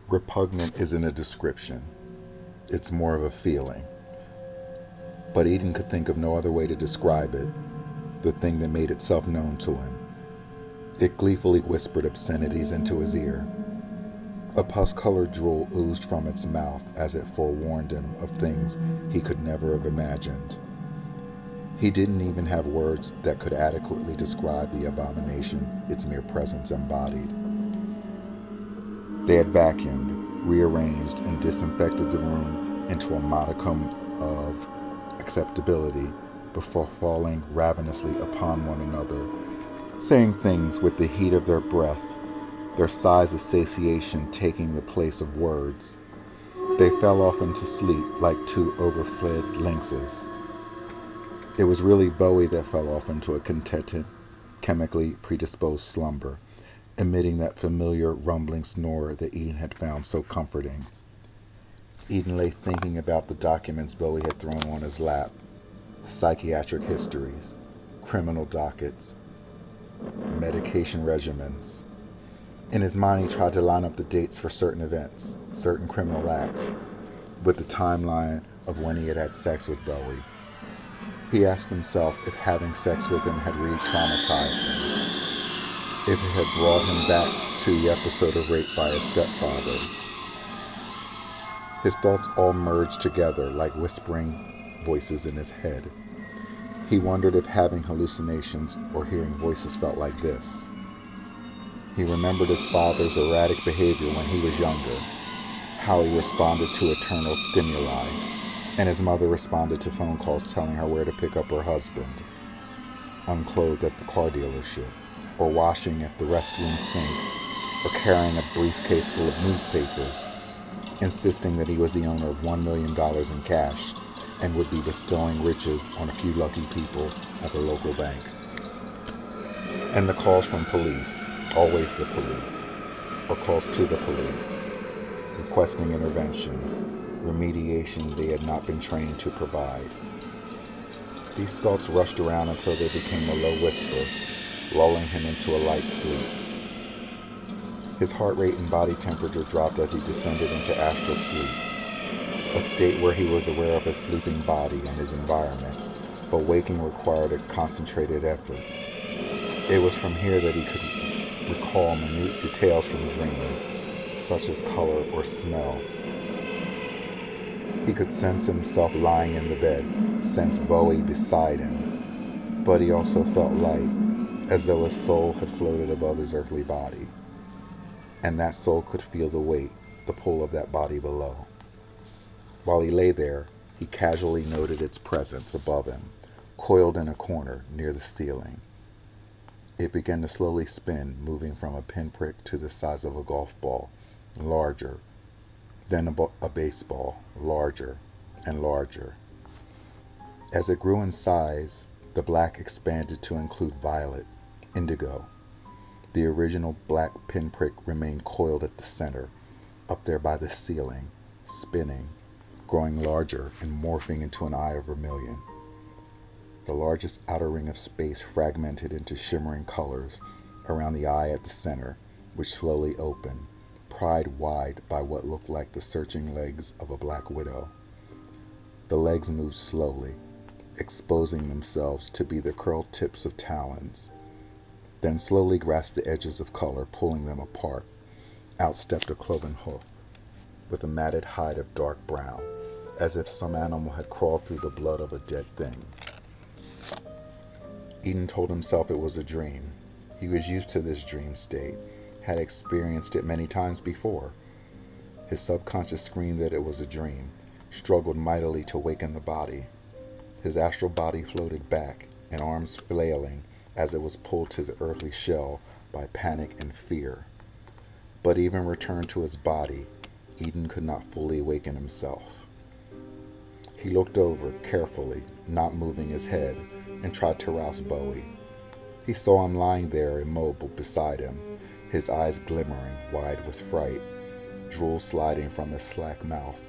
Repugnant isn't a description. It's more of a feeling. But Eden could think of no other way to describe it, the thing that made itself known to him. It gleefully whispered obscenities into his ear. A pus-colored drool oozed from its mouth as it forewarned him of things he could never have imagined. He didn't even have words that could adequately describe the abomination its mere presence embodied. They had vacuumed, rearranged, and disinfected the room into a modicum of acceptability before falling ravenously upon one another, saying things with the heat of their breath, their sighs of satiation taking the place of words. They fell off into sleep like two overfed lynxes. It was really Bowie that fell off into a contented, chemically predisposed slumber, emitting that familiar rumbling snore that Eden had found so comforting. Eden lay thinking about the documents Bowie had thrown on his lap, psychiatric histories, criminal dockets, medication regimens. In his mind, he tried to line up the dates for certain events, certain criminal acts, with the timeline of when he had had sex with Bowie. He asked himself if having sex with him had re-traumatized him, if it had brought him back to the episode of rape by his stepfather. His thoughts all merged together like whispering voices in his head. He wondered if having hallucinations or hearing voices felt like this. He remembered his father's erratic behavior when he was younger, how he responded to eternal stimuli, and his mother responded to phone calls telling her where to pick up her husband, unclothed at the car dealership, or washing at the restroom sink, or carrying a briefcase full of newspapers, insisting that he was the owner of $1 million in cash and would be bestowing riches on a few lucky people at the local bank. And the calls from police, always the police, or calls to the police, requesting intervention, remediation they had not been trained to provide. These thoughts rushed around until they became a low whisper, lulling him into a light sleep. His heart rate and body temperature dropped as he descended into astral sleep, a state where he was aware of his sleeping body and his environment, but waking required a concentrated effort. It was from here that he could recall minute details from dreams, such as color or smell. He could sense himself lying in the bed, sense Bowie beside him, but he also felt light, as though his soul had floated above his earthly body, and that soul could feel the weight, the pull of that body below. While he lay there, he casually noted its presence above him, coiled in a corner near the ceiling. It began to slowly spin, moving from a pinprick to the size of a golf ball, larger, then a baseball, larger and larger. As it grew in size, the black expanded to include violet, indigo. The original black pinprick remained coiled at the center, up there by the ceiling, spinning, growing larger and morphing into an eye of vermilion. The largest outer ring of space fragmented into shimmering colors around the eye at the center, which slowly opened, pried wide by what looked like the searching legs of a black widow. The legs moved slowly, exposing themselves to be the curled tips of talons, then slowly grasped the edges of color, pulling them apart. Out stepped a cloven hoof, with a matted hide of dark brown, as if some animal had crawled through the blood of a dead thing. Eden told himself it was a dream. He was used to this dream state, had experienced it many times before. His subconscious screamed that it was a dream, struggled mightily to waken the body. His astral body floated back, and arms flailing as it was pulled to the earthly shell by panic and fear. But even returned to his body, Eden could not fully awaken himself. He looked over carefully, not moving his head, and tried to rouse Bowie. He saw him lying there immobile beside him, his eyes glimmering wide with fright, drool sliding from his slack mouth.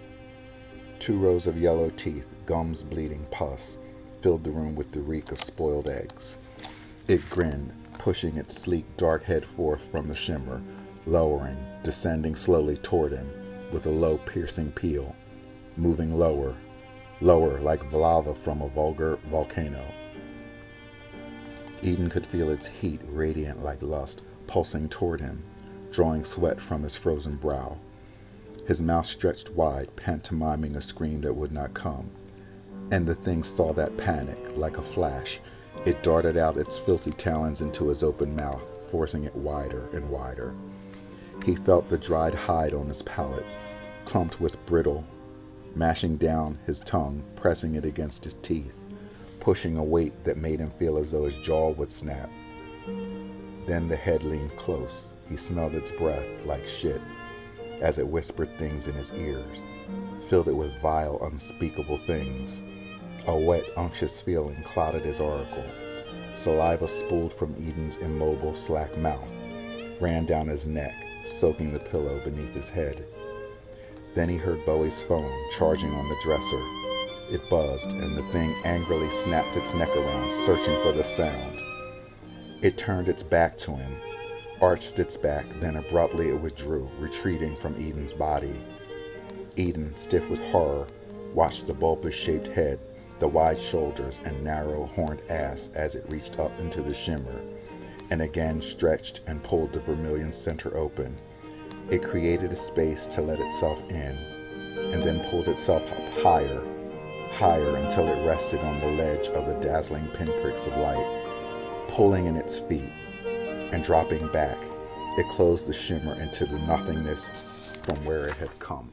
2 rows of yellow teeth, gums bleeding pus, filled the room with the reek of spoiled eggs. It grinned, pushing its sleek dark head forth from the shimmer, lowering, descending slowly toward him with a low, piercing peal, moving lower, lower like lava from a vulgar volcano. Eden could feel its heat, radiant like lust, pulsing toward him, drawing sweat from his frozen brow. His mouth stretched wide, pantomiming a scream that would not come. And the thing saw that panic, like a flash. It darted out its filthy talons into his open mouth, forcing it wider and wider. He felt the dried hide on his palate, clumped with brittle, mashing down his tongue, pressing it against his teeth, pushing a weight that made him feel as though his jaw would snap. Then the head leaned close. He smelled its breath like shit as it whispered things in his ears, filled it with vile, unspeakable things. A wet, unctuous feeling clouded his auricle. Saliva spooled from Eden's immobile, slack mouth, ran down his neck, soaking the pillow beneath his head. Then he heard Bowie's phone charging on the dresser. It buzzed, and the thing angrily snapped its neck around, searching for the sound. It turned its back to him, arched its back, then abruptly it withdrew, retreating from Eden's body. Eden, stiff with horror, watched the bulbous-shaped head, the wide shoulders, and narrow, horned ass as it reached up into the shimmer, and again stretched and pulled the vermilion center open. It created a space to let itself in, and then pulled itself up higher, higher until it rested on the ledge of the dazzling pinpricks of light. Pulling in its feet and dropping back, it closed the shimmer into the nothingness from where it had come.